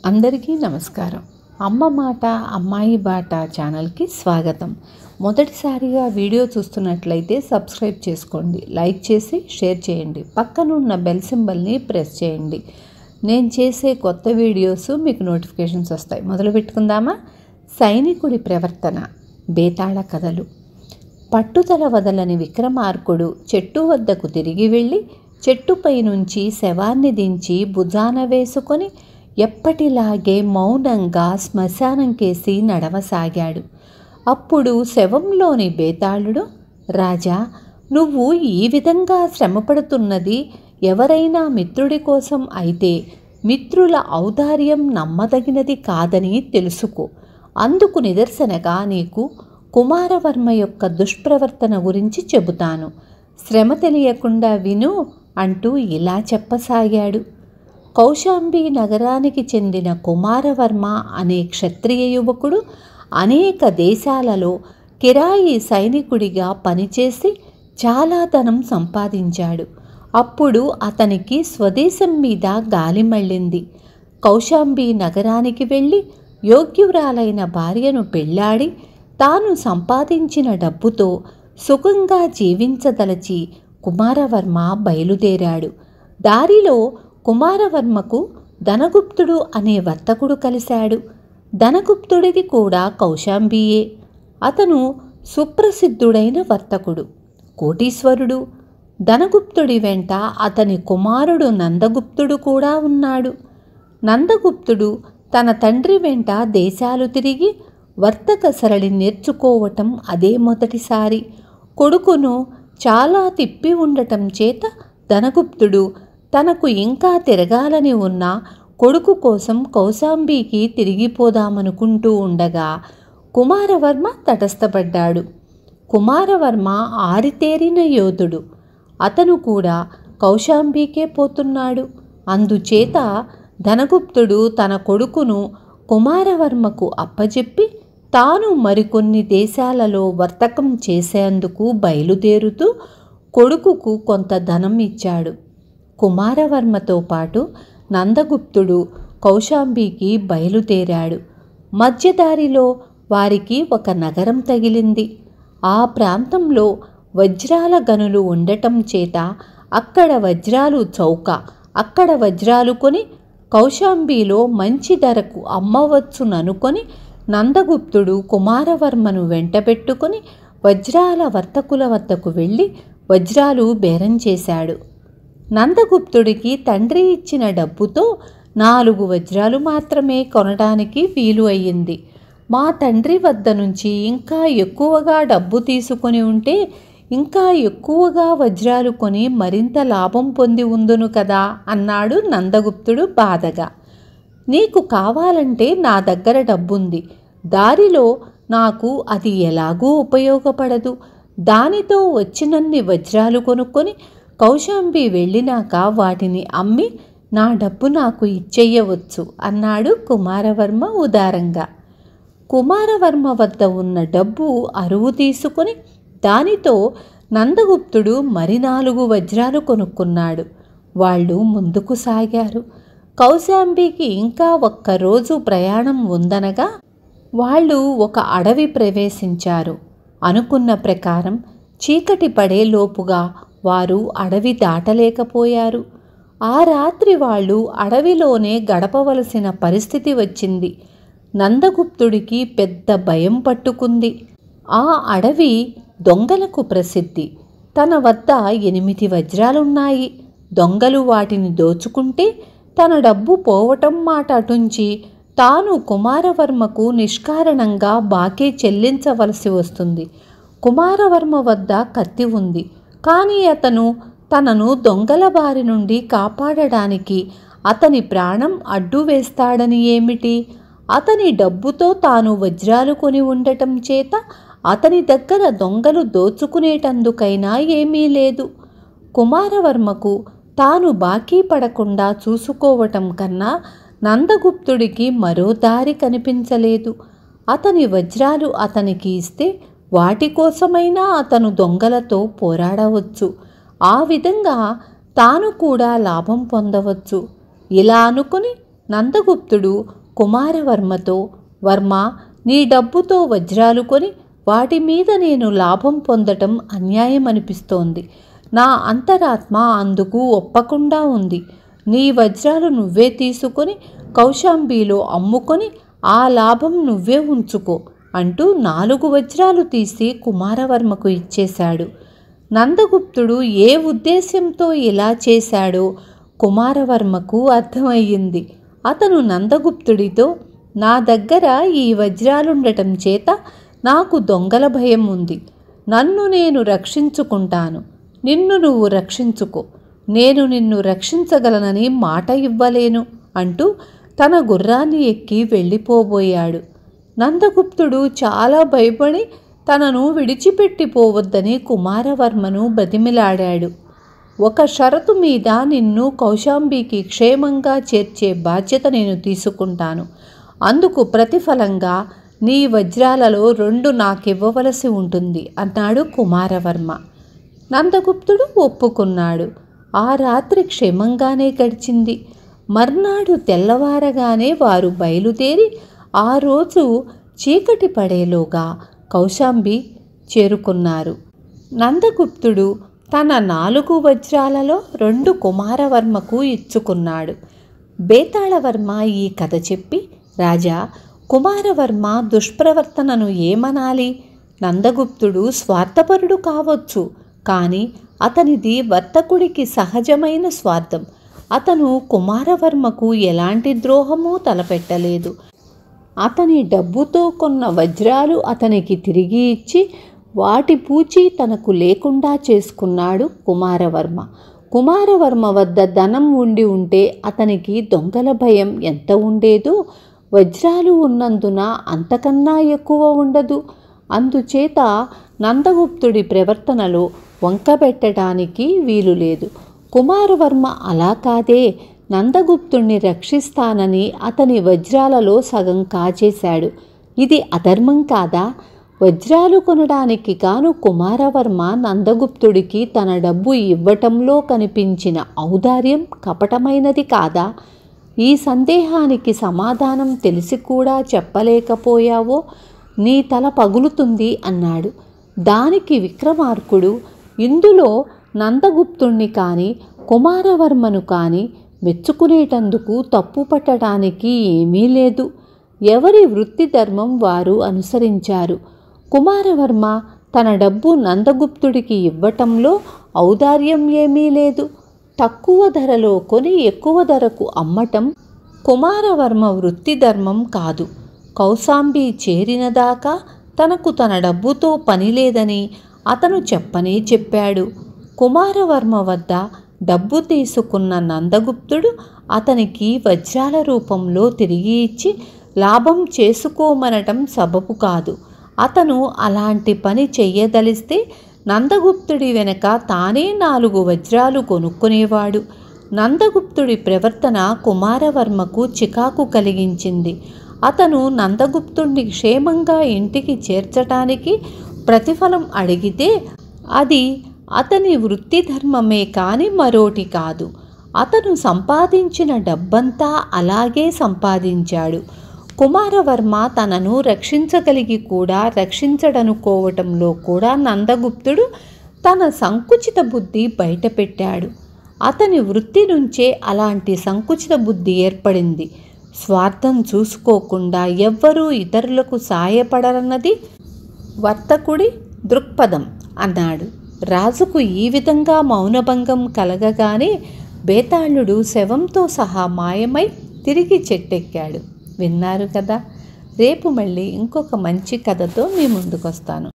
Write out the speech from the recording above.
అందరికీ నమస్కారం. అమ్మ మాట అమ్మాయి బాట ఛానల్కి స్వాగతం. మొదటిసారిగా వీడియో చూస్తున్నట్లయితే సబ్స్క్రైబ్ చేసుకోండి, లైక్ చేసి షేర్ చేయండి, పక్కనున్న బెల్ సింబల్ని ప్రెస్ చేయండి. నేను చేసే కొత్త వీడియోస్ మీకు నోటిఫికేషన్స్ వస్తాయి. మొదలు పెట్టుకుందామా? సైనికుడి ప్రవర్తన. బేతాళ కథలు. పట్టుదల వదలని విక్రమార్కుడు చెట్టు వద్దకు తిరిగి వెళ్ళి చెట్టుపై నుంచి శవాన్ని దించి భుజాన వేసుకొని ఎప్పటిలాగే మౌనంగా శ్మశానం కేసి నడవసాగాడు. అప్పుడు శవంలోని బేతాళుడు, రాజా, నువ్వు ఈ విధంగా శ్రమపడుతున్నది ఎవరైనా మిత్రుడి కోసం అయితే మిత్రుల ఔదార్యం నమ్మదగినది కాదని తెలుసుకో. అందుకు నిదర్శనగా నీకు కుమారవర్మ యొక్క దుష్ప్రవర్తన గురించి చెబుతాను. శ్రమ తెలియకుండా విను అంటూ ఇలా చెప్పసాగాడు. కౌశాంబి నగరానికి చెందిన కుమారవర్మ అనే క్షత్రియ యువకుడు అనేక దేశాలలో కిరాయి సైనికుడిగా పనిచేసి చాలా ధనం సంపాదించాడు. అప్పుడు అతనికి స్వదేశం మీద గాలి మళ్ళింది. కౌశాంబి నగరానికి వెళ్ళి యోగ్యురాలైన భార్యను పెళ్ళాడి తాను సంపాదించిన డబ్బుతో సుఖంగా జీవించదలచి కుమారవర్మ బయలుదేరాడు. దారిలో కుమారవర్మకు ధనగుప్తుడు అనే వర్తకుడు కలిశాడు. ధనగుప్తుడిది కూడా కౌశాంబియే. అతను సుప్రసిద్ధుడైన వర్తకుడు, కోటీశ్వరుడు. ధనగుప్తుడి వెంట అతని కుమారుడు నందగుప్తుడు కూడా ఉన్నాడు. నందగుప్తుడు తన తండ్రి వెంట దేశాలు తిరిగి వర్తక సరళి నేర్చుకోవటం అదే మొదటిసారి. కొడుకును చాలా తిప్పి ఉండటం చేత ధనగుప్తుడు తనకు ఇంకా తిరగాలని ఉన్న కొడుకు కోసం కౌశాంబికి తిరిగిపోదామనుకుంటూ ఉండగా కుమారవర్మ తటస్థపడ్డాడు. కుమారవర్మ ఆరితేరిన యోధుడు. అతను కూడా కౌశాంబికే పోతున్నాడు. అందుచేత ధనగుప్తుడు తన కొడుకును కుమారవర్మకు అప్పజెప్పి తాను మరికొన్ని దేశాలలో వర్తకం చేసేందుకు బయలుదేరుతూ కొడుకుకు కొంత ధనం ఇచ్చాడు. కుమారవర్మతో పాటు నందగుప్తుడు కౌశాంబికి బయలుదేరాడు. మధ్యదారిలో వారికి ఒక నగరం తగిలింది. ఆ ప్రాంతంలో వజ్రాల గనులు ఉండటం చేత అక్కడ వజ్రాలు చౌక. అక్కడ వజ్రాలు కొని కౌశాంబిలో మంచి ధరకు అమ్మవచ్చుననుకొని నందగుప్తుడు కుమారవర్మను వెంటబెట్టుకొని వజ్రాల వర్తకుల వద్దకు వెళ్ళి వజ్రాలు బేరం చేశాడు. నందగుప్తుడికి తండ్రి ఇచ్చిన డబ్బుతో 4 వజ్రాలు మాత్రమే కొనడానికి వీలు అయ్యింది. మా తండ్రి వద్ద నుంచి ఇంకా ఎక్కువగా డబ్బు తీసుకొని ఉంటే ఇంకా ఎక్కువగా వజ్రాలు కొని మరింత లాభం పొంది ఉందును కదా అన్నాడు నందగుప్తుడు బాధగా. నీకు కావాలంటే నా దగ్గర డబ్బుంది. దారిలో నాకు అది ఎలాగూ ఉపయోగపడదు. దానితో వచ్చినన్ని వజ్రాలు కొనుక్కొని కౌశాంబి వెళ్ళినాక వాటిని అమ్మి నా డబ్బు నాకు ఇచ్చేయవచ్చు అన్నాడు కుమారవర్మ ఉదారంగా. కుమారవర్మ వద్ద ఉన్న డబ్బు అరువు తీసుకొని దానితో నందగుప్తుడు మరి 4 వజ్రాలు కొనుక్కున్నాడు. వాళ్ళు ముందుకు సాగారు. కౌశాంబికి ఇంకా ఒక్కరోజు ప్రయాణం ఉందనగా వాళ్ళు ఒక అడవి ప్రవేశించారు. అనుకున్న ప్రకారం చీకటి పడే లోపుగా వారు అడవి దాటలేకపోయారు. ఆ రాత్రి వాళ్ళు అడవిలోనే గడపవలసిన పరిస్థితి వచ్చింది. నందగుప్తుడికి పెద్ద భయం పట్టుకుంది. ఆ అడవి దొంగలకు ప్రసిద్ధి. తన వద్ద 8 వజ్రాలున్నాయి. దొంగలు వాటిని దోచుకుంటే తన డబ్బు పోవటం మాట అటుంచి తాను కుమారవర్మకు నిష్కారణంగా బాకీ చెల్లించవలసి వస్తుంది. కుమారవర్మ వద్ద కత్తి ఉంది. కానీ అతను తనను దొంగల బారి నుండి కాపాడడానికి అతని ప్రాణం అడ్డు వేస్తాడని ఏమిటి? అతని డబ్బుతో తాను వజ్రాలు కొని ఉండటం చేత అతని దగ్గర దొంగలు దోచుకునేటందుకైనా ఏమీ లేదు. కుమారవర్మకు తాను బాకీ పడకుండా చూసుకోవటం కన్నా నందగుప్తుడికి మరో దారి కనిపించలేదు. అతని వజ్రాలు అతనికి ఇస్తే వాటి కోసమైనా అతను దొంగలతో పోరాడవచ్చు. ఆ విధంగా తాను కూడా లాభం పొందవచ్చు. ఇలా అనుకుని నందగుప్తుడు కుమారవర్మతో, వర్మ, నీ డబ్బుతో వజ్రాలు కొని వాటి మీద నేను లాభం పొందటం అన్యాయం అనిపిస్తోంది. నా అంతరాత్మ అందుకు ఒప్పకుండా ఉంది. నీ వజ్రాలు నువ్వే తీసుకొని కౌశాంబిలో అమ్ముకొని ఆ లాభం నువ్వే ఉంచుకో అంటూ 4 వజ్రాలు తీసి కుమారవర్మకు ఇచ్చేశాడు. నందగుప్తుడు ఏ ఉద్దేశ్యంతో ఇలా చేశాడో కుమారవర్మకు అర్థమయ్యింది. అతను నందగుప్తుడితో, నా దగ్గర ఈ వజ్రాలుండటం చేత నాకు దొంగల భయం ఉంది. నన్ను నేను రక్షించుకుంటాను, నిన్ను నువ్వు రక్షించుకో, నేను నిన్ను రక్షించగలనని మాట ఇవ్వలేను అంటూ తన గుర్రాన్ని ఎక్కి వెళ్ళిపోబోయాడు. నందగుప్తుడు చాలా భయపడి తనను విడిచిపెట్టిపోవద్దని కుమారవర్మను బతిమిలాడాడు. ఒక షరతు మీద నిన్ను కౌశాంబికి క్షేమంగా చేర్చే బాధ్యత నేను తీసుకుంటాను. అందుకు ప్రతిఫలంగా నీ వజ్రాలలో 2 నాకివ్వవలసి ఉంటుంది అన్నాడు కుమారవర్మ. నందగుప్తుడు ఒప్పుకున్నాడు. ఆ రాత్రి క్షేమంగానే గడిచింది. మర్నాడు తెల్లవారగానే వారు బయలుదేరి ఆ రోజు చీకటి పడేలోగా కౌశాంబి చేరుకున్నారు. నందగుప్తుడు తన 4 వజ్రాలలో 2 కుమారవర్మకు ఇచ్చుకున్నాడు. బేతాళవర్మ ఈ కథ చెప్పి, రాజా, కుమారవర్మ దుష్ప్రవర్తనను ఏమనాలి? నందగుప్తుడు స్వార్థపరుడు కావచ్చు, కానీ అతనిది వర్తకుడికి సహజమైన స్వార్థం. అతను కుమారవర్మకు ఎలాంటి ద్రోహమూ తలపెట్టలేదు. అతని డబ్బుతో కొన్న వజ్రాలు అతనికి తిరిగి ఇచ్చి వాటి పూచి తనకు లేకుండా చేసుకున్నాడు కుమారవర్మ. కుమారవర్మ వద్ద ధనం ఉండి ఉంటే అతనికి దొంగల భయం ఎంత ఉండేదో వజ్రాలు ఉన్నందున అంతకన్నా ఎక్కువ ఉండదు. అందుచేత నందగుప్తుడి ప్రవర్తనలో వంకబెట్టడానికి వీలు లేదు. కుమారవర్మ అలా కాదే, నందగుప్తుణ్ణి రక్షిస్తానని అతని వజ్రాలలో సగం కాజేశాడు. ఇది అధర్మం కాదా? వజ్రాలు కొనడానికి కాను కుమారవర్మ నందగుప్తుడికి తన డబ్బు ఇవ్వటంలో కనిపించిన ఔదార్యం కపటమైనది కాదా? ఈ సందేహానికి సమాధానం తెలిసి కూడా చెప్పలేకపోయావో నీ తల పగులుతుంది అన్నాడు. దానికి విక్రమార్కుడు, ఇందులో నందగుప్తుణ్ణి కానీ కుమారవర్మను కానీ మెచ్చుకునేటందుకు తప్పు పట్టడానికి ఏమీ లేదు. ఎవరి వృత్తి ధర్మం వారు అనుసరించారు. కుమారవర్మ తన డబ్బు నందగుప్తుడికి ఇవ్వటంలో ఔదార్యం ఏమీ లేదు. తక్కువ ధరలో కొని ఎక్కువ ధరకు అమ్మటం కుమారవర్మ వృత్తి ధర్మం కాదు. కౌశాంబి చేరినదాకా తనకు తన డబ్బుతో పని లేదని అతను చెప్పనే చెప్పాడు. కుమారవర్మ వద్ద డబ్బు తీసుకున్న నందగుప్తుడు అతనికి వజ్రాల రూపంలో తిరిగి ఇచ్చి లాభం చేసుకోమనటం సబబు కాదు. అతను అలాంటి పని చెయ్యదలిస్తే నందగుప్తుడి వెనక తానే 4 వజ్రాలు కొనుక్కునేవాడు. నందగుప్తుడి ప్రవర్తన కుమారవర్మకు చికాకు కలిగించింది. అతను నందగుప్తుడిని క్షేమంగా ఇంటికి చేర్చటానికి ప్రతిఫలం అడిగితే అది అతని వృత్తి ధర్మమే కాని మరోటి కాదు. అతను సంపాదించిన డబ్బంతా అలాగే సంపాదించాడు. కుమారవర్మ తనను రక్షించగలిగి కూడా రక్షించడనుకోవటంలో కూడా నందగుప్తుడు తన సంకుచిత బుద్ధి బయటపెట్టాడు. అతని వృత్తి నుంచే అలాంటి సంకుచిత బుద్ధి ఏర్పడింది. స్వార్థం చూసుకోకుండా ఎవ్వరూ ఇతరులకు సాయపడరన్నది వర్తకుడి దృక్పథం అన్నాడు. రాజుకు ఈ విధంగా మౌనభంగం కలగగానే బేతాళుడు శవంతో సహా మాయమై తిరిగి చెట్టెక్కాడు. విన్నారు కదా. రేపు మళ్ళీ ఇంకొక మంచి కథతో మీ ముందుకొస్తాను.